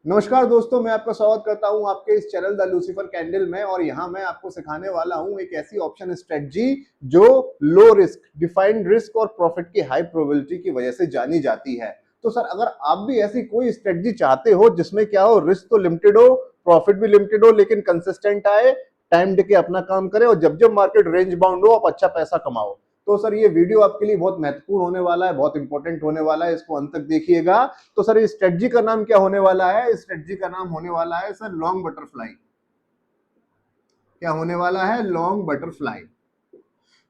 नमस्कार दोस्तों, मैं आपका स्वागत करता हूं आपके इस चैनल द लूसीफर कैंडल में। और यहां मैं आपको सिखाने वाला हूं एक ऐसी ऑप्शन स्ट्रेटजी जो लो रिस्क, डिफाइंड रिस्क और प्रॉफिट की हाई प्रोबेबिलिटी की वजह से जानी जाती है। तो सर, अगर आप भी ऐसी कोई स्ट्रेटजी चाहते हो जिसमें क्या हो, रिस्क तो लिमिटेड हो, प्रॉफिट भी लिमिटेड हो, लेकिन कंसिस्टेंट आए, टाइम देके अपना काम करे और जब जब मार्केट रेंज बाउंड हो आप अच्छा पैसा कमाओ, तो सर ये वीडियो आपके लिए बहुत महत्वपूर्ण होने वाला है, बहुत इंपॉर्टेंट होने वाला है। इसको अंत तक देखिएगा। तो सर इस स्ट्रेटजी का नाम क्या होने वाला है? इस स्ट्रेटजी का नाम होने वाला है सर लॉन्ग बटरफ्लाई। क्या होने वाला है? Long butterfly.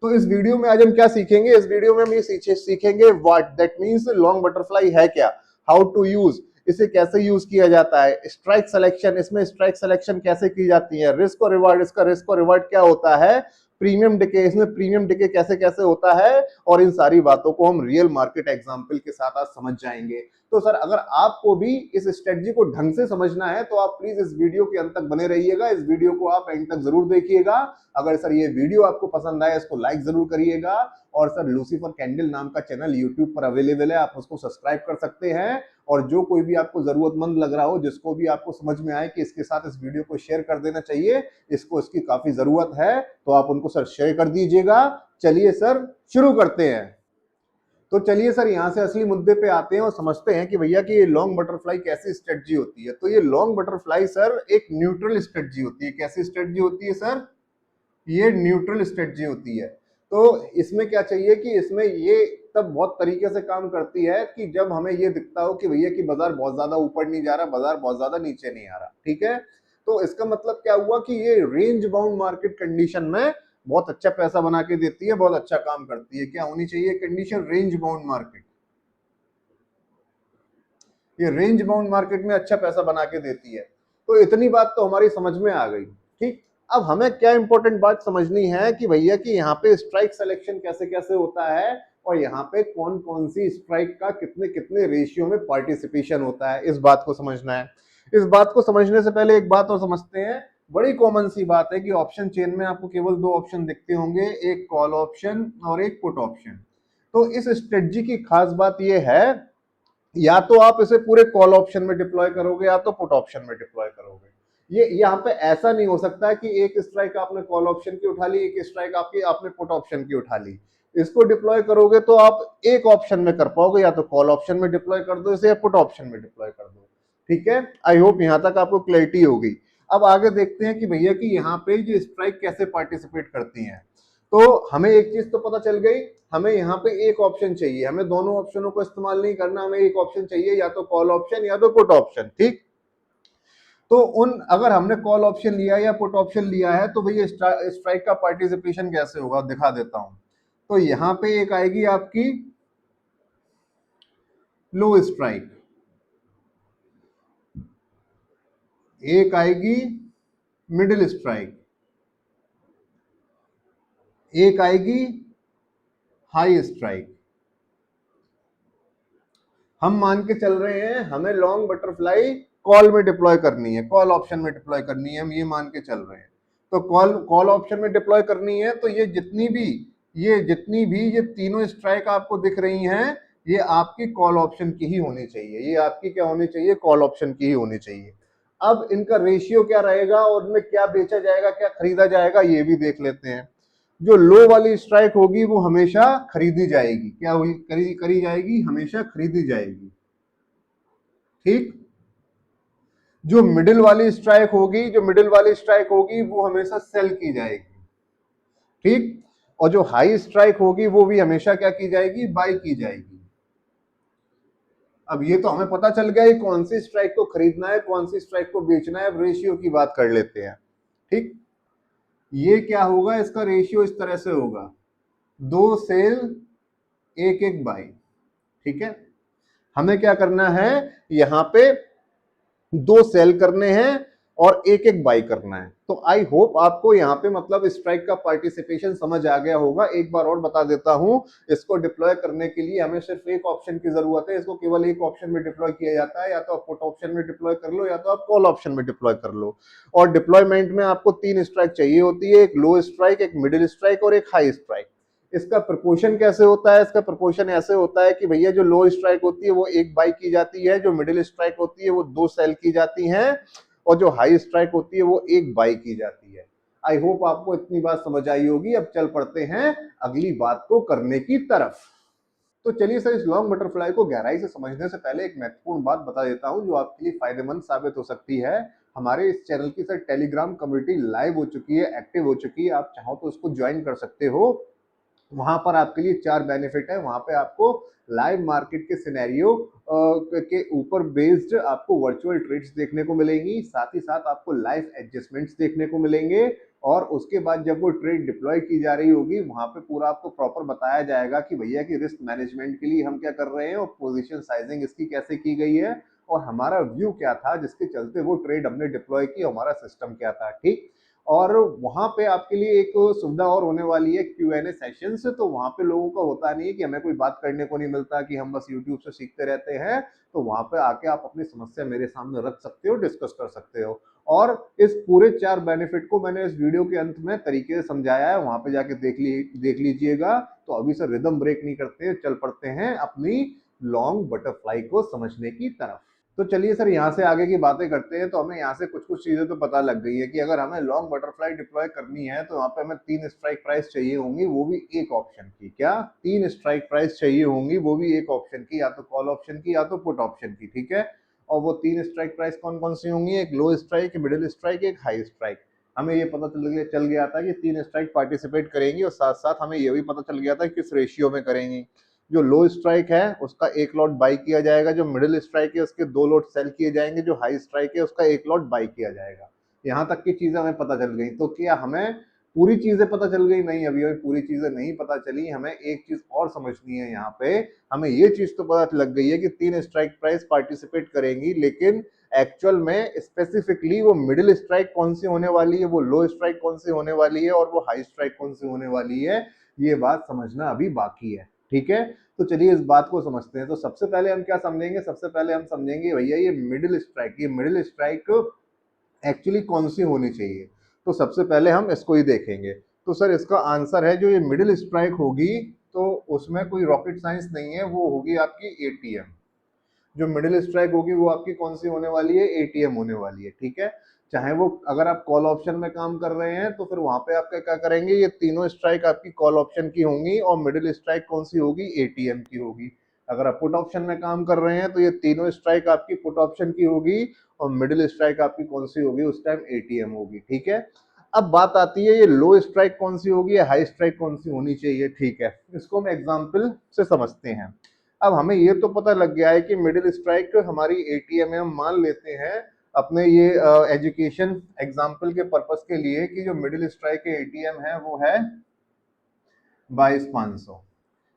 तो इस वीडियो में आज हम क्या सीखेंगे? इस वीडियो में हम ये सीखेंगे what that means long butterfly है क्या, हाउ टू यूज, इसे कैसे यूज किया जाता है, स्ट्राइक सिलेक्शन, इसमें स्ट्राइक सिलेक्शन कैसे की जाती है, रिस्क और रिवार्ड, इसका रिस्क और रिवार्ड क्या होता है, प्रीमियम डिके, इसमें प्रीमियम डिके कैसे कैसे होता है, और इन सारी बातों को हम रियल मार्केट एग्जांपल के साथ आज समझ जाएंगे। तो सर अगर आपको भी इस स्ट्रेटजी को ढंग से समझना है तो आप प्लीज इस वीडियो के अंत तक बने रहिएगा। इस वीडियो को आप एंड तक जरूर देखिएगा। अगर सर ये वीडियो आपको पसंद आए इसको लाइक जरूर करिएगा। और सर लूसीफर कैंडल नाम का चैनल यूट्यूब पर अवेलेबल है, आप उसको सब्सक्राइब कर सकते हैं। और जो कोई भी आपको जरूरतमंद लग रहा हो, जिसको भी आपको समझ में आए कि इसके साथ इस वीडियो को शेयर कर देना चाहिए, इसको इसकी काफी जरूरत है, तो आप उनको सर शेयर कर दीजिएगा। चलिए सर शुरू करते हैं। तो चलिए सर यहां से असली मुद्दे पे आते हैं और समझते हैं कि भैया कि ये लॉन्ग बटरफ्लाई कैसी स्ट्रेटजी होती है। तो ये लॉन्ग बटरफ्लाई सर एक न्यूट्रल स्ट्रेटजी होती है। कैसी स्ट्रेटजी होती है सर? ये न्यूट्रल स्ट्रेटजी होती है। तो इसमें क्या चाहिए कि इसमें ये तब बहुत तरीके से काम करती है कि जब हमें ये दिखता हो कि भैया कि बाजार बहुत ज्यादा ऊपर नहीं जा रहा, बाजार बहुत ज्यादा नीचे नहीं आ रहा, ठीक है। तो इसका मतलब क्या हुआ कि ये रेंज बाउंड मार्केट कंडीशन में बहुत अच्छा पैसा बना के देती है, बहुत अच्छा काम करती है। क्या होनी चाहिए कंडीशन? Range bound market. ये रेंज बाउंड मार्केट में अच्छा पैसा बना के देती है। तो इतनी बात तो हमारी समझ में आ गई, ठीक। अब हमें क्या इंपॉर्टेंट बात समझनी है कि भैया कि यहाँ पे स्ट्राइक सिलेक्शन कैसे कैसे होता है और यहाँ पे कौन कौन सी स्ट्राइक का कितने कितने रेशियो में पार्टिसिपेशन होता है, इस बात को समझना है। इस बात को समझने से पहले एक बात और समझते हैं। बड़ी कॉमन सी बात है कि ऑप्शन चेन में आपको केवल दो ऑप्शन दिखते होंगे, एक कॉल ऑप्शन और एक पुट ऑप्शन। तो इस स्ट्रेटजी की खास बात यह है, या तो आप इसे पूरे कॉल ऑप्शन में डिप्लॉय करोगे या तो पुट ऑप्शन में डिप्लॉय करोगे। ये यहाँ पे ऐसा नहीं हो सकता है कि एक स्ट्राइक आपने कॉल ऑप्शन की उठा ली, एक स्ट्राइक आपकी आपने पुट ऑप्शन की उठा ली। इसको डिप्लॉय करोगे तो आप एक ऑप्शन में कर पाओगे, या तो कॉल ऑप्शन में डिप्लॉय कर दो इसे या पुट ऑप्शन में डिप्लॉय कर दो, ठीक है। आई होप यहां तक आपको क्लैरिटी होगी। अब आगे देखते हैं कि भैया कि यहाँ पे जो स्ट्राइक कैसे पार्टिसिपेट करती हैं। तो हमें एक चीज तो पता चल गई, हमें यहाँ पे एक ऑप्शन चाहिए, हमें दोनों ऑप्शनों को इस्तेमाल नहीं करना, हमें एक ऑप्शन चाहिए, या तो कॉल ऑप्शन या तो पुट ऑप्शन, ठीक। तो उन अगर हमने कॉल ऑप्शन लिया या पुट ऑप्शन लिया है तो भैया स्ट्राइक का पार्टिसिपेशन कैसे होगा दिखा देता हूं। तो यहां पे एक आएगी आपकी लो स्ट्राइक, एक आएगी मिडिल स्ट्राइक, एक आएगी हाई स्ट्राइक। हम मान के चल रहे हैं हमें लॉन्ग बटरफ्लाई कॉल में डिप्लॉय करनी है, कॉल ऑप्शन में डिप्लॉय करनी है, हम ये मान के चल रहे हैं। तो कॉल कॉल ऑप्शन में डिप्लॉय करनी है तो ये तीनों स्ट्राइक आपको दिख रही हैं, ये आपकी कॉल ऑप्शन की ही होनी चाहिए। ये आपकी क्या होनी चाहिए? कॉल ऑप्शन की ही होनी चाहिए। अब इनका रेशियो क्या रहेगा और उनमें क्या बेचा जाएगा, क्या खरीदा जाएगा, ये भी देख लेते हैं। जो लो वाली स्ट्राइक होगी वो हमेशा खरीदी जाएगी। क्या हुई? करी जाएगी, हमेशा खरीदी जाएगी, ठीक। जो मिडिल वाली स्ट्राइक होगी वो हमेशा सेल की जाएगी, ठीक। और जो हाई स्ट्राइक होगी वो भी हमेशा क्या की जाएगी? बाय की जाएगी। अब ये तो हमें पता चल गया है कौन सी स्ट्राइक को खरीदना है, कौन सी स्ट्राइक को बेचना है। अब रेशियो की बात कर लेते हैं, ठीक। ये क्या होगा? इसका रेशियो इस तरह से होगा, दो सेल एक एक बाई, ठीक है। हमें क्या करना है? यहां पे दो सेल करने हैं और एक एक बाई करना है। तो आई होप आपको यहाँ पे मतलब स्ट्राइक का पार्टिसिपेशन समझ आ गया होगा। एक बार और बता देता हूं, इसको डिप्लॉय करने के लिए हमें सिर्फ एक ऑप्शन की जरूरत है। इसको केवल एक ऑप्शन में डिप्लॉय किया जाता है, या तो आप पुट ऑप्शन में डिप्लॉय कर लो या तो आप कॉल ऑप्शन में डिप्लॉय कर लो। और डिप्लॉयमेंट में आपको तीन स्ट्राइक चाहिए होती है, एक लो स्ट्राइक, एक मिडिल स्ट्राइक और एक हाई स्ट्राइक। इसका प्रपोर्शन कैसे होता है? इसका प्रपोर्शन ऐसे होता है कि भैया जो लो स्ट्राइक होती है वो 1 बाई की जाती है, जो मिडिल स्ट्राइक होती है वो 2 सेल की जाती हैं और जो हाई स्ट्राइक होती है वो 1 बाई की जाती है। आई होप आपको इतनी बात समझ आई होगी। अब चल पड़ते हैं अगली बात को करने की तरफ। तो चलिए सर, इस लॉन्ग बटरफ्लाई को गहराई से समझने से पहले एक महत्वपूर्ण बात बता देता हूं जो आपके लिए फायदेमंद साबित हो सकती है। हमारे इस चैनल की सर टेलीग्राम कम्युनिटी लाइव हो चुकी है, एक्टिव हो चुकी है। आप चाहो तो उसको ज्वाइन कर सकते हो। वहां पर आपके लिए 4 बेनिफिट है। वहां पे आपको लाइव मार्केट के सिनेरियो के ऊपर बेस्ड आपको वर्चुअल ट्रेड्स देखने को मिलेंगी, साथ ही साथ आपको लाइव एडजस्टमेंट्स देखने को मिलेंगे और उसके बाद जब वो ट्रेड डिप्लॉय की जा रही होगी वहां पे पूरा आपको प्रॉपर बताया जाएगा कि भैया कि रिस्क मैनेजमेंट के लिए हम क्या कर रहे हैं और पोजीशन साइजिंग इसकी कैसे की गई है और हमारा व्यू क्या था जिसके चलते वो ट्रेड हमने डिप्लॉय की, हमारा सिस्टम क्या था। ठीक। और वहां पे आपके लिए एक सुविधा और होने वाली है Q&A सेशंस। तो वहां पे लोगों का होता नहीं है कि हमें कोई बात करने को नहीं मिलता, कि हम बस YouTube से सीखते रहते हैं। तो वहां पे आके आप अपनी समस्या मेरे सामने रख सकते हो, डिस्कस कर सकते हो। और इस पूरे 4 बेनिफिट को मैंने इस वीडियो के अंत में तरीके से समझाया है, वहां पे जाके देख लीजिएगा। तो अभी से रिदम ब्रेक नहीं करते, चल पड़ते हैं अपनी लॉन्ग बटरफ्लाई को समझने की तरफ। तो चलिए सर, यहाँ से आगे की बातें करते हैं। तो हमें यहाँ से कुछ कुछ चीजें तो पता लग गई है कि अगर हमें लॉन्ग बटरफ्लाई डिप्लॉय करनी है तो यहाँ पे हमें 3 स्ट्राइक प्राइस चाहिए होंगी, वो भी एक ऑप्शन की। क्या? 3 स्ट्राइक प्राइस चाहिए होंगी, वो भी एक ऑप्शन की, या तो कॉल ऑप्शन की या तो पुट ऑप्शन की। ठीक है। और वो 3 स्ट्राइक प्राइस कौन कौन सी होंगी? एक लो स्ट्राइक, मिडिल स्ट्राइक, एक हाई स्ट्राइक। हमें ये पता चल गया था कि 3 स्ट्राइक पार्टिसिपेट करेंगी और साथ साथ हमें ये भी पता चल गया था किस रेशियो में करेंगी। जो लो स्ट्राइक है उसका 1 लॉट बाई किया जाएगा, जो मिडिल स्ट्राइक है उसके 2 लॉट सेल किए जाएंगे, जो हाई स्ट्राइक है उसका 1 लॉट बाई किया जाएगा। यहाँ तक की चीजें हमें पता चल गई। तो क्या हमें पूरी चीजें पता चल गई? नहीं, अभी अभी पूरी चीजें नहीं पता चली। हमें एक चीज और समझनी है यहाँ पे। हमें ये चीज तो पता लग गई है कि 3 स्ट्राइक प्राइस पार्टिसिपेट करेंगी, लेकिन एक्चुअल में स्पेसिफिकली वो मिडिल स्ट्राइक कौन सी होने वाली है, वो लो स्ट्राइक कौन सी होने वाली है और वो हाई स्ट्राइक कौन सी होने वाली है, ये बात समझना अभी बाकी है। ठीक है। तो चलिए इस बात को समझते हैं। तो सबसे पहले हम क्या समझेंगे? सबसे पहले हम समझेंगे भैया ये मिडिल स्ट्राइक, ये मिडिल स्ट्राइक एक्चुअली कौन सी होनी चाहिए। तो सबसे पहले हम इसको ही देखेंगे। तो सर इसका आंसर है जो ये मिडिल स्ट्राइक होगी, तो उसमें कोई रॉकेट साइंस नहीं है, वो होगी आपकी एटीएम। जो मिडिल स्ट्राइक होगी वो आपकी कौन सी होने वाली है? एटीएम होने वाली है। ठीक है। चाहे वो अगर आप कॉल ऑप्शन में काम कर रहे हैं तो फिर वहां पे आप क्या करेंगे, ये तीनों स्ट्राइक आपकी कॉल ऑप्शन की होंगी और मिडिल स्ट्राइक कौन सी होगी? एटीएम की होगी। अगर आप पुट ऑप्शन में काम कर रहे हैं तो ये तीनों स्ट्राइक आपकी पुट ऑप्शन की होगी और मिडिल स्ट्राइक आपकी कौन सी होगी? उस टाइम एटीएम होगी। ठीक है। अब बात आती है ये लो स्ट्राइक कौन सी होगी या हाई स्ट्राइक कौन सी होनी चाहिए। ठीक है, इसको हम एग्जाम्पल से समझते हैं। अब हमें ये तो पता लग गया है कि मिडिल स्ट्राइक हमारी एटीएम है। हम मान लेते हैं अपने ये एजुकेशन एग्जाम्पल के पर्पस के लिए कि जो मिडिल स्ट्राइक के एटीएम है वो है 22,500।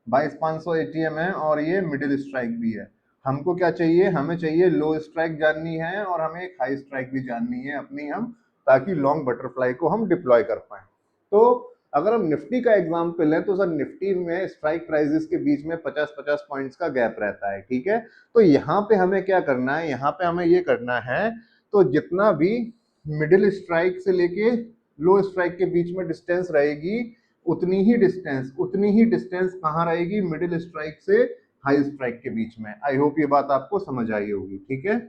22,500 एटीएम है और ये मिडिल स्ट्राइक भी है। हमको क्या चाहिए? हमें चाहिए लो स्ट्राइक जाननी है और हमें एक हाई स्ट्राइक भी जाननी है अपनी हम, ताकि लॉन्ग बटरफ्लाई को हम डिप्लॉय कर पाए। तो अगर हम निफ्टी का एग्जाम्पल लें तो सर निफ्टी में स्ट्राइक प्राइजेस के बीच में 50-50 पॉइंट्स का गैप रहता है। ठीक है। तो यहाँ पे हमें क्या करना है? यहाँ पे हमें ये करना है, तो जितना भी मिडिल स्ट्राइक से लेके लो स्ट्राइक के बीच में डिस्टेंस रहेगी, उतनी ही डिस्टेंस कहाँ रहेगी? मिडिल स्ट्राइक से हाई स्ट्राइक के बीच में। आई होप ये बात आपको समझ आई होगी। ठीक है।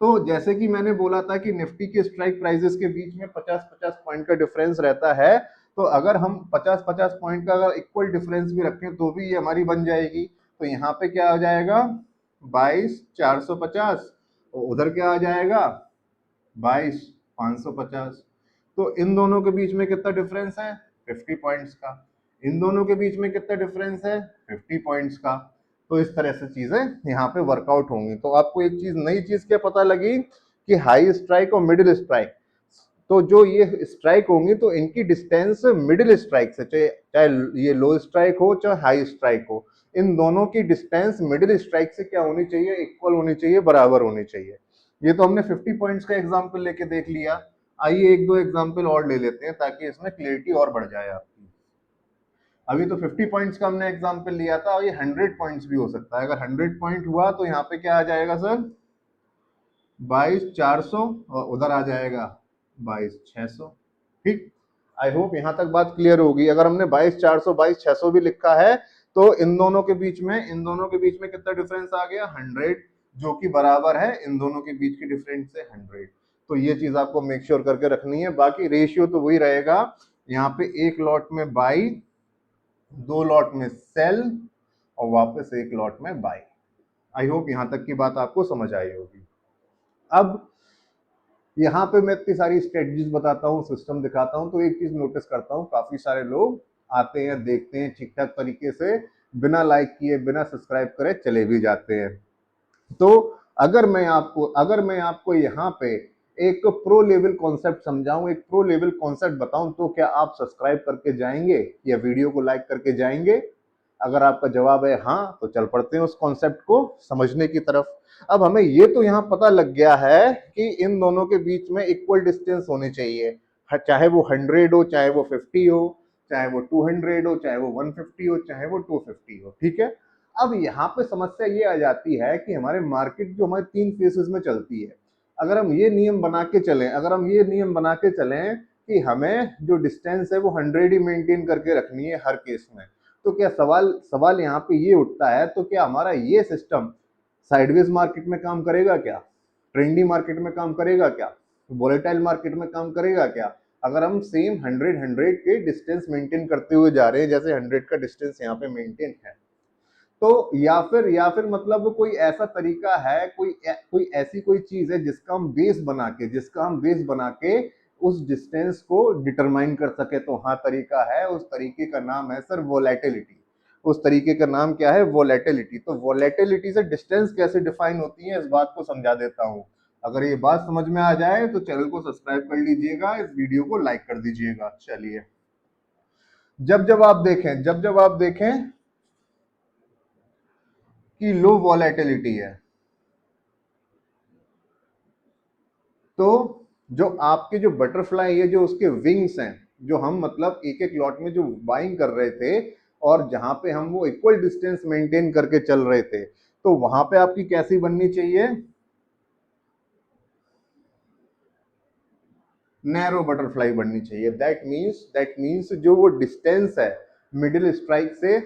तो जैसे कि मैंने बोला था कि निफ्टी के स्ट्राइक प्राइजेस के बीच में 50-50 पॉइंट का डिफरेंस रहता है। तो अगर हम 50-50 पॉइंट का अगर इक्वल डिफरेंस भी रखें तो भी ये हमारी बन जाएगी। तो यहाँ पे क्या आ जाएगा? 22,450। और उधर क्या आ जाएगा? 22,550। तो इन दोनों के बीच में कितना डिफरेंस है? 50 पॉइंट्स का। इन दोनों के बीच में कितना डिफरेंस है? 50 पॉइंट्स का। तो इस तरह से चीजें यहाँ पे वर्कआउट होंगी। तो आपको एक चीज, नई चीज क्या पता लगी कि हाई स्ट्राइक और मिडिल स्ट्राइक, तो जो ये स्ट्राइक होंगी तो इनकी डिस्टेंस मिडिल स्ट्राइक से, चाहे चाहे ये लो स्ट्राइक हो चाहे हाई स्ट्राइक हो, इन दोनों की डिस्टेंस मिडिल स्ट्राइक से क्या होनी चाहिए? इक्वल होनी चाहिए, बराबर होनी चाहिए। ये तो हमने 50 पॉइंट्स का एग्जाम्पल लेके देख लिया। आइए एक दो एग्जाम्पल और ले लेते हैं ताकि इसमें क्लियरिटी और बढ़ जाए आपकी। अभी तो 50 पॉइंट्स का हमने एग्जाम्पल लिया था और ये 100 पॉइंट्स भी हो सकता है। अगर 100 पॉइंट हुआ तो यहाँ पे क्या आ जाएगा सर? 22,400 और उधर आ जाएगा 22,600। ठीक। आई होप यहां तक बात क्लियर होगी। अगर हमने 22,400 22,600 भी लिखा है तो इन दोनों के बीच में कितना डिफरेंस आ गया 100, जो कि बराबर है इन दोनों के बीच के डिफरेंस से 100। तो ये चीज आपको मेक श्योर करके रखनी है। बाकी रेशियो तो वही रहेगा, यहाँ पे एक लॉट में बाई, दो लॉट में सेल, और वापस एक लॉट में बाई। आई होप यहां तक की बात आपको समझ आई होगी। अब यहाँ पे मैं इतनी सारी स्ट्रेटजीज बताता हूँ, सिस्टम दिखाता हूँ, तो एक चीज नोटिस करता हूँ, काफी सारे लोग आते हैं, देखते हैं, ठीक ठाक तरीके से बिना लाइक किए बिना सब्सक्राइब करे चले भी जाते हैं। तो अगर मैं आपको यहाँ पे एक प्रो लेवल कॉन्सेप्ट समझाऊं, एक प्रो लेवल कॉन्सेप्ट बताऊं, तो क्या आप सब्सक्राइब करके जाएंगे या वीडियो को लाइक करके जाएंगे? अगर आपका जवाब है हाँ, तो चल पड़ते हैं उस कॉन्सेप्ट को समझने की तरफ। अब हमें ये तो यहाँ पता लग गया है कि इन दोनों के बीच में इक्वल डिस्टेंस होनी चाहिए, चाहे वो 100 हो, चाहे वो 50 हो, चाहे वो 200 हो, चाहे वो 150 हो, चाहे वो 250 हो, ठीक है। अब यहाँ पे समस्या ये आ जाती है कि हमारे मार्केट जो हमारे 3 फेसेस में चलती है, अगर हम ये नियम बना के चलें, कि हमें जो डिस्टेंस है वो 100 ही मेंटेन करके रखनी है हर केस में, तो क्या सवाल सवाल यहाँ पे ये उठता है, तो क्या हमारा ये सिस्टम साइडवेज मार्केट में काम करेगा क्या? ट्रेंडी मार्केट में काम करेगा क्या? वोलेटाइल मार्केट में काम करेगा क्या? अगर हम सेम 100 के डिस्टेंस मेंटेन करते हुए जा रहे हैं, जैसे 100 का डिस्टेंस यहाँ पे मेंटेन है, तो या फिर मतलब कोई ऐसा तरीका है, कोई ऐसी कोई चीज है जिसका हम बेस बना के उस डिस्टेंस को डिटरमाइन कर सके? तो हाँ, तरीका है। उस तरीके का नाम है सर वोलेटिलिटी। उस तरीके का नाम क्या है? वोलेटिलिटी। तो वोलेटिलिटी से डिस्टेंस कैसे डिफाइन होती है, इस बात को समझा देता हूं। अगर ये बात समझ में आ जाए तो चैनल को सब्सक्राइब कर लीजिएगा, इस वीडियो को लाइक कर दीजिएगा। चलिए, जब जब आप देखें कि लो वॉलेटिलिटी है, तो जो आपके जो बटरफ्लाई है, जो उसके विंग्स हैं, जो हम मतलब एक एक लॉट में जो बाइंग कर रहे थे, और जहां पे हम वो इक्वल डिस्टेंस मेंटेन करके चल रहे थे, तो वहां पे आपकी कैसी बननी चाहिए? नैरो बटरफ्लाई बननी चाहिए। दैट मीन्स जो वो डिस्टेंस है मिडिल स्ट्राइक से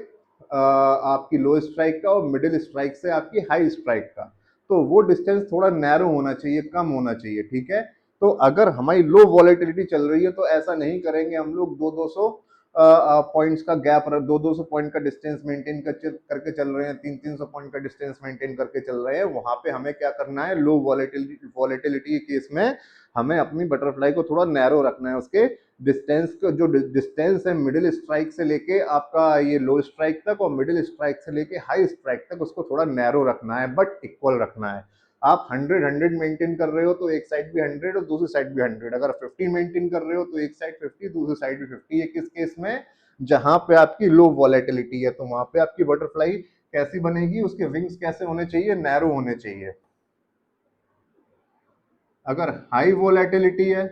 आपकी लो स्ट्राइक का, और मिडिल स्ट्राइक से आपकी हाई स्ट्राइक का, तो वो डिस्टेंस थोड़ा नैरो होना चाहिए, कम होना चाहिए, ठीक है। तो अगर हमारी लो वॉलेटिलिटी चल रही है तो ऐसा नहीं करेंगे हम लोग, 200 पॉइंट्स का गैप, 200 पॉइंट का डिस्टेंस मेंटेन करके चल रहे हैं, 300 पॉइंट का डिस्टेंस मेंटेन करके चल रहे हैं। वहां पे हमें क्या करना है? लो वॉलेटिलिटी के केस में हमें अपनी बटरफ्लाई को थोड़ा नैरो रखना है, उसके डिस्टेंस को, जो डिस्टेंस है मिडिल स्ट्राइक से लेके आपका ये लो स्ट्राइक तक, और मिडिल स्ट्राइक से लेके हाई स्ट्राइक तक, उसको थोड़ा नैरो रखना है, बट इक्वल रखना है। आप 100 मेंटेन कर रहे हो तो एक साइड भी 100 और दूसरी साइड भी 100, अगर 50 मेंटेन कर रहे हो तो एक साइड 50 दूसरी साइड भी 50। ये किस केस में? जहां पे आपकी लो वॉलेटिलिटी है, तो वहां पे आपकी बटरफ्लाई कैसी बनेगी? उसके विंग्स कैसे होने चाहिए? नैरो होने चाहिए। अगर हाई वोलेटिलिटी है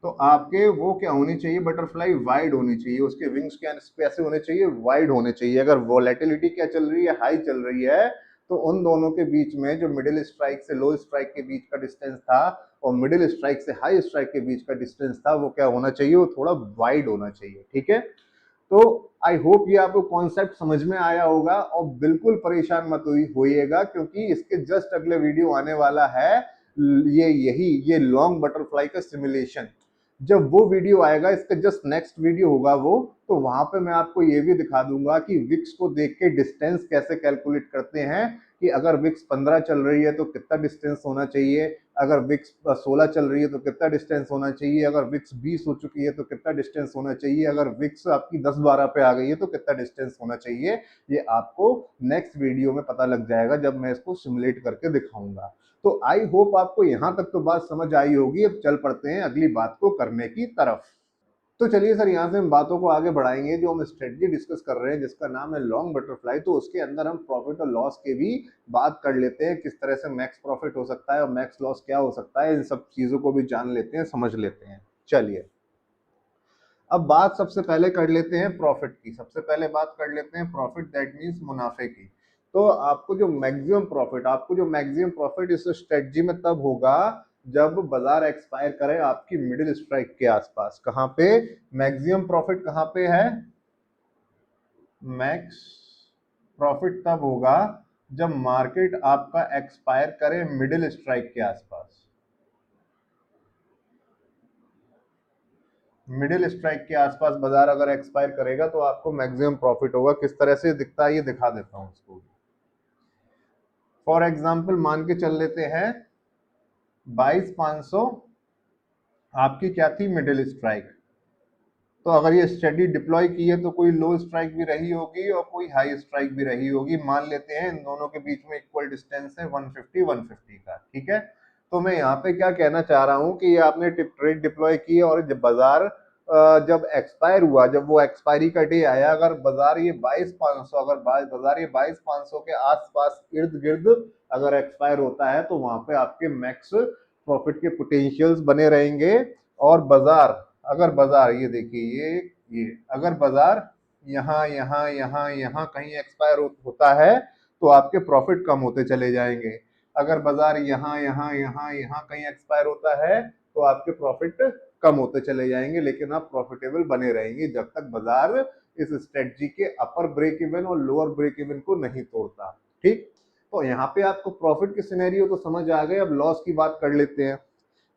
तो आपके वो क्या होनी चाहिए? बटरफ्लाई वाइड होनी चाहिए, उसके विंग्स क्या कैसे होने चाहिए? वाइड होने चाहिए। अगर वोलेटिलिटी क्या चल रही है? हाई चल रही है, तो उन दोनों के बीच में जो मिडिल स्ट्राइक से लो स्ट्राइक के बीच का डिस्टेंस था, और मिडिल स्ट्राइक से हाई स्ट्राइक के बीच का डिस्टेंस था, वो क्या होना चाहिए? वो थोड़ा वाइड होना चाहिए, ठीक है। तो आई होप ये आपको कॉन्सेप्ट समझ में आया होगा, और बिल्कुल परेशान मत होइएगा, क्योंकि इसके जस्ट अगले वीडियो आने वाला है, ये लॉन्ग बटरफ्लाई का सिमुलेशन। जब वो वीडियो आएगा, इसका जस्ट नेक्स्ट वीडियो होगा वो, तो वहां पे मैं आपको ये भी दिखा दूंगा कि विक्स को देख के डिस्टेंस कैसे कैलकुलेट करते हैं, कि अगर विक्स 15 चल रही है तो कितना डिस्टेंस होना चाहिए, अगर विक्स 16 चल रही है तो कितना डिस्टेंस होना चाहिए, अगर विक्स 20 हो चुकी है तो कितना डिस्टेंस होना चाहिए, अगर विक्स आपकी 10-12 पे आ गई है तो कितना डिस्टेंस होना चाहिए। ये आपको नेक्स्ट वीडियो में पता लग जाएगा, जब मैं इसको सिमुलेट करके दिखाऊंगा। तो आई होप आपको यहां तक तो बात समझ आई होगी। अब चल पड़ते हैं अगली बात को करने की तरफ। तो चलिए सर, यहाँ से हम बातों को आगे बढ़ाएंगे। जो हम स्ट्रेटजी डिस्कस कर रहे हैं जिसका नाम है लॉन्ग बटरफ्लाई, तो उसके अंदर हम प्रॉफिट और लॉस के भी बात कर लेते हैं, किस तरह से मैक्स प्रॉफिट हो सकता है और मैक्स लॉस क्या हो सकता है, इन सब चीजों को भी जान लेते हैं, समझ लेते हैं। चलिए, अब बात सबसे पहले कर लेते हैं प्रॉफिट की। सबसे पहले बात कर लेते हैं प्रॉफिट, दैट मीन्स मुनाफे की। तो आपको जो मैक्सिमम प्रॉफिट इस स्ट्रेटजी में तब होगा जब बाजार एक्सपायर करे आपकी मिडिल स्ट्राइक के आसपास। कहां पे मैक्सिमम प्रॉफिट कहां पे है? मैक्स प्रॉफिट तब होगा जब मार्केट आपका एक्सपायर करे मिडिल स्ट्राइक के आसपास। मिडिल स्ट्राइक के आसपास बाजार अगर एक्सपायर करेगा तो आपको मैक्सिमम प्रॉफिट होगा। किस तरह से दिखता है ये दिखा देता हूं इसको। फॉर एग्जांपल मान के चल लेते हैं 22,500 आपकी क्या थी? Middle strike. तो अगर ये स्टडी डिप्लॉय की है तो कोई लो स्ट्राइक भी रही होगी और कोई हाई स्ट्राइक भी रही होगी। मान लेते हैं इन दोनों के बीच में इक्वल डिस्टेंस है 150 का, ठीक है। तो मैं यहाँ पे क्या कहना चाह रहा हूँ कि ये आपने ट्रेड डिप्लॉय की और जब बाजार जब एक्सपायर हुआ, जब वो एक्सपायरी का डे आया, अगर बाजार ये 22,500 अगर बाजार ये 22,500 के आसपास इर्द गिर्द अगर एक्सपायर होता है तो वहां पे आपके मैक्स प्रॉफिट के पोटेंशियल्स बने रहेंगे। और बाजार अगर बाजार ये देखिए ये अगर बाजार यहाँ यहाँ यहाँ यहाँ कहीं एक्सपायर होता है तो आपके प्रॉफिट कम होते चले जाएंगे। अगर बाजार यहाँ यहाँ यहाँ यहाँ कहीं एक्सपायर होता है तो आपके प्रॉफिट कम होते चले जाएंगे, लेकिन आप प्रॉफिटेबल बने रहेंगे जब तक बाजार इस स्ट्रेटजी के अपर ब्रेक इवन और लोअर ब्रेक इवन को नहीं तोड़ता। ठीक, तो यहाँ पे आपको प्रॉफिट के सिनेरियो तो समझ आ गए। अब लॉस की बात कर लेते हैं।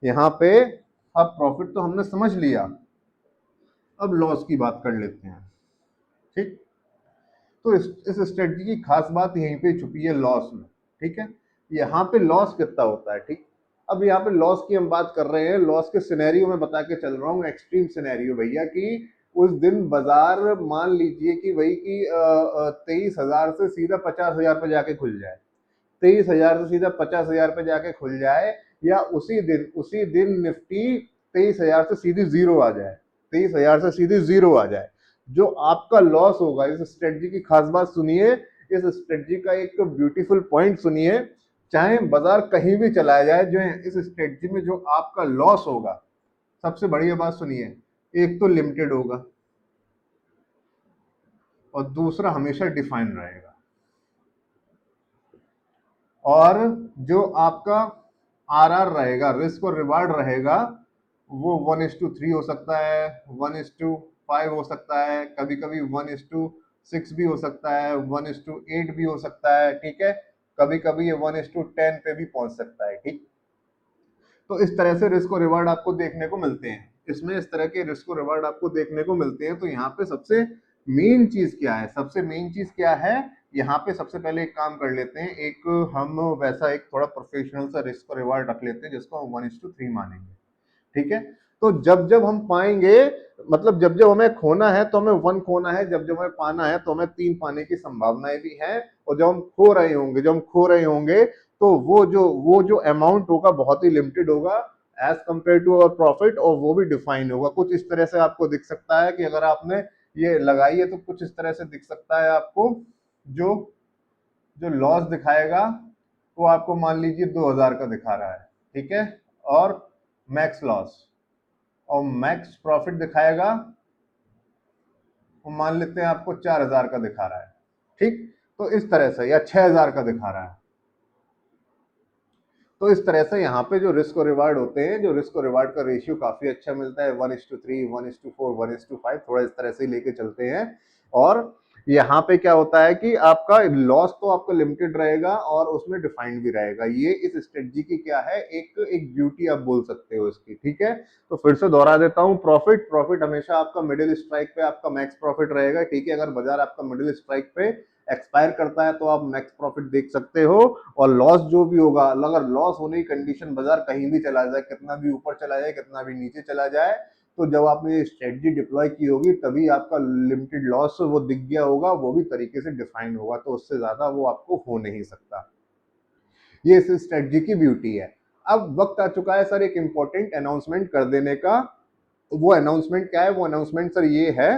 यहाँ पे अब प्रॉफिट तो हमने समझ लिया, अब लॉस की बात कर लेते हैं। ठीक, तो इस स्ट्रेटजी की खास बात यहीं पे छुपी है लॉस में। ठीक है, यहाँ पे लॉस कितना होता है? ठीक, अब यहाँ पे लॉस की हम बात कर रहे हैं। लॉस के सिनेरियो में बता के चल रहा हूँ, एक्सट्रीम सिनेरियो भैया, कि उस दिन बाजार मान लीजिए कि वही की 23,000 से सीधा 50,000 पे जाके खुल जाए, 23,000 से सीधा 50,000 पे जाके खुल जाए, या उसी दिन निफ्टी 23,000 से सीधी जीरो आ जाए, 23,000 से सीधी जीरो आ जाए। जो आपका लॉस होगा, इस स्ट्रेटजी की खास बात सुनिए, इस स्ट्रेटजी का एक ब्यूटीफुल पॉइंट सुनिए। चाहे बाजार कहीं भी चला जाए, जो है इस स्ट्रेटजी में जो आपका लॉस होगा, सबसे बढ़िया बात सुनिए, एक तो लिमिटेड होगा और दूसरा हमेशा डिफाइन रहेगा। और जो आपका आरआर रहेगा, रिस्क और रिवार्ड रहेगा, वो 1:3 हो सकता है, 1:5 हो सकता है, कभी कभी 1:6 भी हो सकता है, 1:8 भी हो सकता है। ठीक है, कभी कभी ये 1:10 पे भी पहुंच सकता है। ठीक, तो इस तरह से रिस्क और रिवार्ड आपको देखने को मिलते हैं। इसमें इस तरह के रिस्क और रिवार्ड आपको देखने को मिलते हैं। तो यहाँ पे सबसे मेन चीज क्या है? सबसे मेन चीज क्या है? यहाँ पे सबसे पहले एक काम कर लेते हैं, एक हम वैसा एक थोड़ा प्रोफेशनल सा रिस्क और रिवार्ड रख लेते हैं जिसको हम 1:3 मानेंगे। ठीक है, तो जब जब हम पाएंगे, मतलब जब जब हमें खोना है तो हमें 1 खोना है, जब जब हमें पाना है तो हमें 3 पाने की संभावनाएं भी हैं। और जब हम खो रहे होंगे, तो वो जो अमाउंट होगा बहुत ही लिमिटेड होगा as compare to our profit, और वो भी डिफाइन होगा। कुछ इस तरह से आपको दिख सकता है कि अगर आपने ये लगाई है तो कुछ इस तरह से दिख सकता है आपको। जो जो लॉस दिखाएगा वो आपको मान लीजिए 2,000 का दिखा रहा है। ठीक है, और मैक्स लॉस और मैक्स प्रॉफिट दिखाएगा, वो मान लेते हैं आपको 4,000 का दिखा रहा है। ठीक, तो इस तरह से, या 6,000 का दिखा रहा है। तो इस तरह से यहाँ पे जो रिस्क और रिवार्ड होते हैं, जो रिस्क और रिवार्ड का रेशियो काफी अच्छा मिलता है, 1:3, 1:4, 1:5, थोड़ा इस तरह से लेके चलते हैं। और यहाँ पे क्या होता है कि आपका लॉस तो आपका लिमिटेड रहेगा और उसमें डिफाइंड भी रहेगा। ये इस स्ट्रेटजी की क्या है, एक ब्यूटी आप बोल सकते हो इसकी। ठीक है, तो फिर से दोहरा देता हूँ, प्रॉफिट हमेशा आपका मिडिल स्ट्राइक पे आपका मैक्स प्रॉफिट रहेगा। ठीक है, अगर बाजार आपका मिडिल स्ट्राइक पे एक्सपायर करता है तो आप मैक्स प्रॉफिट देख सकते हो। और लॉस जो भी होगा, अगर लॉस होने की कंडीशन बाजार कहीं भी चला जाए, कितना भी ऊपर चला जाए, कितना भी नीचे चला जाए, तो जब आपने ये स्ट्रेटजी डिप्लॉय की होगी तभी आपका लिमिटेड लॉस वो दिख गया होगा, वो भी तरीके से डिफाइन होगा, तो उससे ज्यादा वो आपको हो नहीं सकता। ये इस स्ट्रेटजी की ब्यूटी है। अब वक्त आ चुका है सर एक इंपॉर्टेंट अनाउंसमेंट कर देने का। वो अनाउंसमेंट क्या है? वो अनाउंसमेंट सर ये है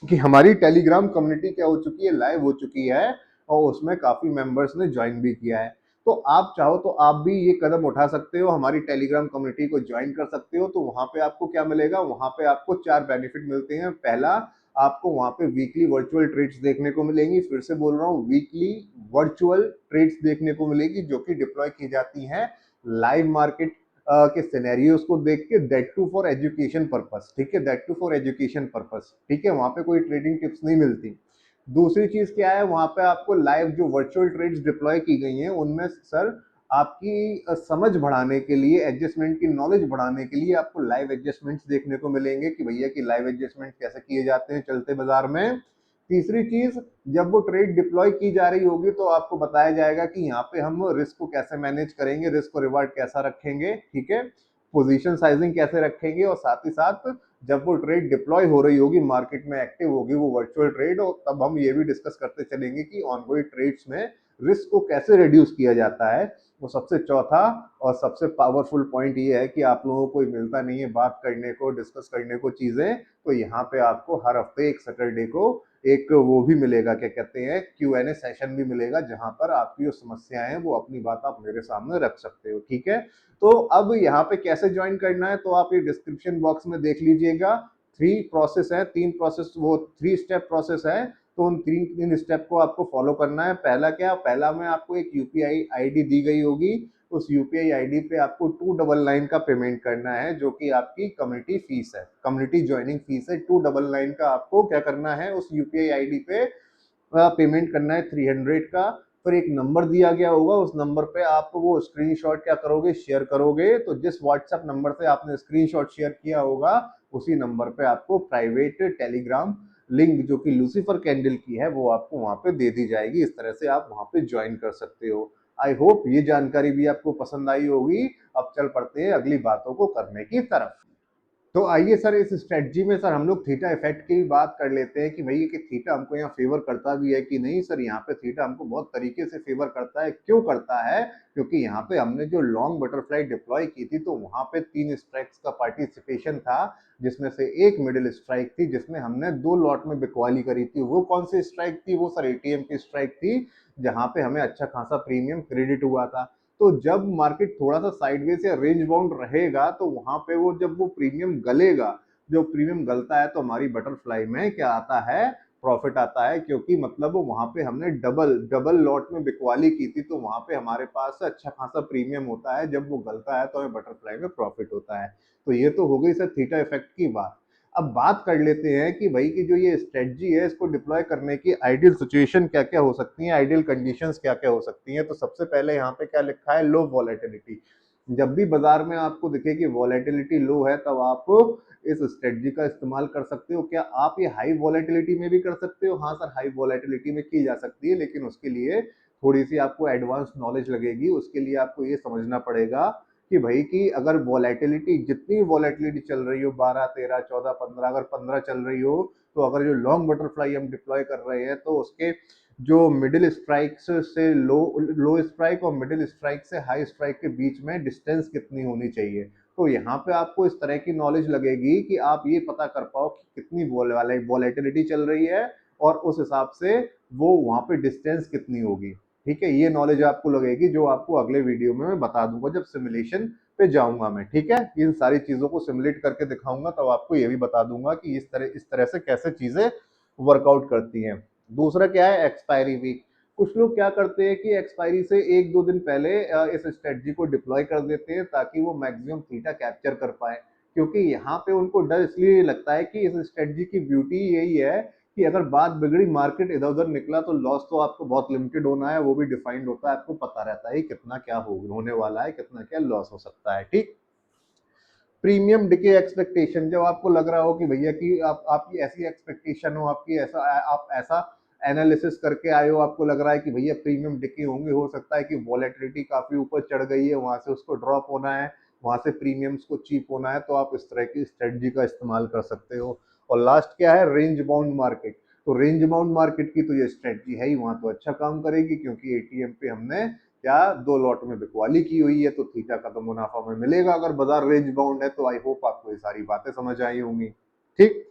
कि हमारी टेलीग्राम कम्युनिटी क्या हो चुकी है, लाइव हो चुकी है, और उसमें काफी मेंबर्स ने ज्वाइन भी किया है। तो आप चाहो तो आप भी ये कदम उठा सकते हो, हमारी टेलीग्राम कम्युनिटी को ज्वाइन कर सकते हो। तो वहां पे आपको क्या मिलेगा? वहां पे आपको 4 बेनिफिट मिलते हैं। पहला, आपको वहां पे वीकली वर्चुअल ट्रेड्स देखने को मिलेंगी। फिर से बोल रहा हूँ, वीकली वर्चुअल ट्रेड्स देखने को मिलेगी जो कि डिप्लॉय की जाती हैं लाइव मार्केट के सिनेरियोस को देख के, that too for education purpose, ठीक है, that too for education purpose, ठीक है, वहां पे कोई ट्रेडिंग टिप्स नहीं मिलती। दूसरी चीज क्या है, वहां पे आपको लाइव जो वर्चुअल ट्रेड्स डिप्लॉय की गई हैं उनमें सर आपकी समझ बढ़ाने के लिए, एडजस्टमेंट की नॉलेज बढ़ाने के लिए आपको लाइव एडजस्टमेंट्स देखने को मिलेंगे कि भैया कि लाइव एडजस्टमेंट कैसे किए जाते हैं चलते बाजार में। तीसरी चीज, जब वो ट्रेड डिप्लॉय की जा रही होगी तो आपको बताया जाएगा कि यहाँ पे हम रिस्क को कैसे मैनेज करेंगे, रिस्क को रिवार्ड कैसा रखेंगे, ठीक है, पोजीशन साइजिंग कैसे रखेंगे, और साथ ही साथ जब वो ट्रेड डिप्लॉय हो रही होगी, मार्केट में एक्टिव होगी वो वर्चुअल ट्रेड, और तब हम ये भी डिस्कस करते चलेंगे कि ऑनगोइंग ट्रेड्स में रिस्क को कैसे रिड्यूस किया जाता है। वो सबसे चौथा और सबसे पावरफुल पॉइंट ये है कि आप लोगों को मिलता नहीं है बात करने को, डिस्कस करने को चीजें, तो यहाँ पे आपको हर हफ्ते एक सैटरडे को एक वो भी मिलेगा, क्या कहते हैं, Q&A सेशन भी मिलेगा, जहां पर आपकी जो समस्याएं हैं वो अपनी बात आप मेरे सामने रख सकते हो, ठीक है। तो अब यहाँ पे कैसे ज्वाइन करना है, तो आप ये डिस्क्रिप्शन बॉक्स में देख लीजिएगा। 3 प्रोसेस है, 3 प्रोसेस, वो 3 स्टेप प्रोसेस है, तो उन 3 स्टेप को आपको फॉलो करना है। पहला क्या, पहला में आपको एक यूपीआई आईडी दी गई होगी, उस यूपीआई आईडी पे आपको 299 का पेमेंट करना है, जो कि आपकी कम्युनिटी फीस है, कम्युनिटी ज्वाइनिंग फीस है। 299 का आपको क्या करना है, उस यूपीआई आईडी पे पेमेंट करना है 300 का। फिर एक नंबर दिया गया होगा, उस नंबर पे आप वो स्क्रीनशॉट क्या करोगे, शेयर करोगे। तो जिस व्हाट्सएप नंबर से आपने स्क्रीनशॉट शेयर किया होगा उसी नंबर पे आपको प्राइवेट टेलीग्राम लिंक जो कि लूसीफर कैंडल की है वो आपको वहां पे दे दी जाएगी। इस तरह से आप वहां पे ज्वाइन कर सकते हो। आई होप ये जानकारी भी आपको पसंद आई होगी। अब चल पड़ते हैं अगली बातों को करने की तरफ। तो आइए सर, इस स्ट्रेटजी में सर हम लोग थीटा इफेक्ट की बात कर लेते हैं कि भई कि थीटा हमको यहाँ फेवर करता भी है कि नहीं। सर यहाँ पे थीटा हमको बहुत तरीके से फेवर करता है। क्यों करता है? क्योंकि यहाँ पे हमने जो लॉन्ग बटरफ्लाई डिप्लॉय की थी तो वहां पे 3 स्ट्राइक्स का पार्टिसिपेशन था, जिसमें से एक मिडिल स्ट्राइक थी जिसमें हमने 2 लॉट में बिकवाली करी थी। वो कौन सी स्ट्राइक थी? वो सर एटीएम की स्ट्राइक थी, जहां पे हमें अच्छा खासा प्रीमियम क्रेडिट हुआ था। तो जब मार्केट थोड़ा सा साइडवेज या रेंज बाउंड रहेगा तो वहां पे वो जब वो प्रीमियम गलेगा, जो प्रीमियम गलता है तो हमारी बटरफ्लाई में क्या आता है, प्रॉफिट आता है। क्योंकि मतलब वहां पे हमने डबल डबल लॉट में बिकवाली की थी, तो वहां पे हमारे पास अच्छा खासा प्रीमियम होता है। जब वो गलता है तो हमें बटरफ्लाई में प्रॉफिट होता है। तो ये तो हो गई सर थीटा इफेक्ट की बात। अब बात कर लेते हैं कि भाई की जो ये स्ट्रेटजी है इसको डिप्लॉय करने की आइडियल सिचुएशन क्या क्या हो सकती हैं, आइडियल कंडीशंस क्या क्या हो सकती हैं। तो सबसे पहले यहाँ पे क्या लिखा है, लो वॉलेटिलिटी। जब भी बाजार में आपको दिखे कि वॉलेटिलिटी लो है तब आप इस स्ट्रेटजी का इस्तेमाल कर सकते हो। क्या आप ये हाई वॉलेटिलिटी में भी कर सकते हो? हाँ सर, हाई वॉलेटिलिटी में की जा सकती है, लेकिन उसके लिए थोड़ी सी आपको एडवांस नॉलेज लगेगी। उसके लिए आपको ये समझना पड़ेगा कि भाई कि अगर वॉलेटिलिटी, जितनी वॉलेटिलिटी चल रही हो, 12, 13, 14, 15, अगर 15 चल रही हो, तो अगर जो लॉन्ग बटरफ्लाई हम डिप्लॉय कर रहे हैं तो उसके जो मिडिल स्ट्राइक से लो स्ट्राइक और मिडिल स्ट्राइक से हाई स्ट्राइक के बीच में डिस्टेंस कितनी होनी चाहिए। तो यहाँ पे आपको इस तरह की नॉलेज लगेगी कि आप ये पता कर पाओ कि कितनी वॉलेटिलिटी चल रही है और उस हिसाब से वो वहां पे डिस्टेंस कितनी होगी। ठीक है, ये नॉलेज आपको लगेगी जो आपको अगले वीडियो में मैं बता दूंगा जब सिमुलेशन पे जाऊंगा मैं। ठीक है, इन सारी चीजों को सिमुलेट करके दिखाऊंगा तब आपको ये भी बता दूंगा कि इस तरह से कैसे चीजें वर्कआउट करती हैं। दूसरा क्या है, एक्सपायरी वीक। कुछ लोग क्या करते हैं कि एक्सपायरी से 1-2 दिन पहले इस स्ट्रेटजी को डिप्लॉय कर देते हैं ताकि वो मैक्सिमम थीटा कैप्चर कर पाए। क्योंकि यहाँ पे उनको डर इसलिए लगता है कि इस स्ट्रेटजी की ब्यूटी यही है कि अगर बात बिगड़ी, मार्केट इधर उधर निकला, तो लॉस तो आपको बहुत लिमिटेड होना है, वो भी डिफाइंड होता है, आपको पता रहता है कितना क्या होने वाला है, कितना क्या लॉस हो सकता है। ठीक। प्रीमियम डिके एक्सपेक्टेशन, जब आपको लग रहा हो कि भैया कि आपकी ऐसी एक्सपेक्टेशन हो, आपकी ऐसा आप ऐसा एनालिसिस करके आए हो, आपको लग रहा है कि भैया प्रीमियम डिके होंगे, हो सकता है कि वॉलेटिलिटी काफी ऊपर चढ़ गई है, वहां से उसको ड्रॉप होना है, वहां से प्रीमियम्स को चीप होना है, तो आप इस तरह की स्ट्रेटजी का इस्तेमाल कर सकते हो। और लास्ट क्या है, रेंज बाउंड मार्केट। तो रेंज बाउंड मार्केट की तो ये स्ट्रेटजी है ही, वहां तो अच्छा काम करेगी क्योंकि एटीएम पे हमने क्या 2 लॉट में बिकवाली की हुई है, तो थीटा का तो मुनाफा में मिलेगा अगर बाजार रेंज बाउंड है। तो आई होप आपको ये सारी बातें समझ आई होंगी। ठीक।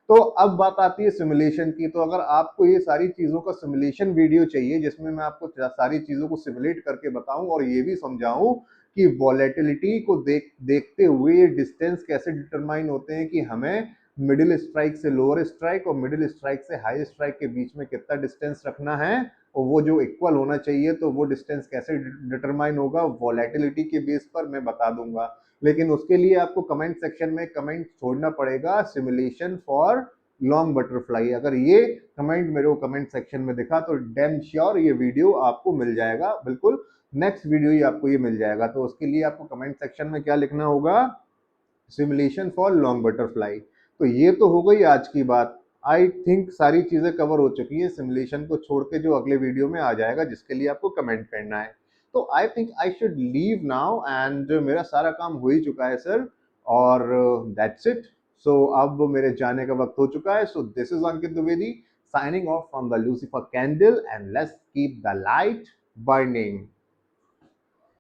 तो अब बात आती है सिमुलेशन की। तो अगर आपको ये सारी चीजों का सिमुलेशन वीडियो चाहिए जिसमें मैं आपको सारी चीजों को सिमुलेट करके बताऊं और ये भी समझाऊं कि वॉलेटिलिटी को देखते हुए ये डिस्टेंस कैसे डिटरमाइन होते हैं, कि हमें मिडिल स्ट्राइक से लोअर स्ट्राइक और मिडिल स्ट्राइक से हाई स्ट्राइक के बीच में कितना डिस्टेंस रखना है, और वो जो इक्वल होना चाहिए, तो वो डिस्टेंस कैसे डिटरमाइन होगा वॉलेटिलिटी के बेस पर मैं बता दूंगा। लेकिन उसके लिए आपको कमेंट सेक्शन में कमेंट छोड़ना पड़ेगा सिमुलेशन फॉर लॉन्ग बटरफ्लाई। अगर ये कमेंट मेरे को कमेंट सेक्शन में दिखा तो डैम श्योर ये वीडियो आपको मिल जाएगा, बिल्कुल नेक्स्ट वीडियो ही आपको ये मिल जाएगा। तो उसके लिए आपको कमेंट सेक्शन में क्या लिखना होगा, सिमुलेशन फॉर लॉन्ग बटरफ्लाई। तो ये तो हो गई आज की बात। आई थिंक सारी चीजें कवर हो चुकी है, सिमुलेशन को छोड़ के जो अगले वीडियो में आ जाएगा जिसके लिए आपको कमेंट करना है। तो I think I should leave now and मेरा सारा काम हो ही चुका है सर, और दैट्स इट। सो अब मेरे जाने का वक्त हो चुका है। So this is Ankit Dwivedi signing off from the Lucifer candle, and let's keep the light burning.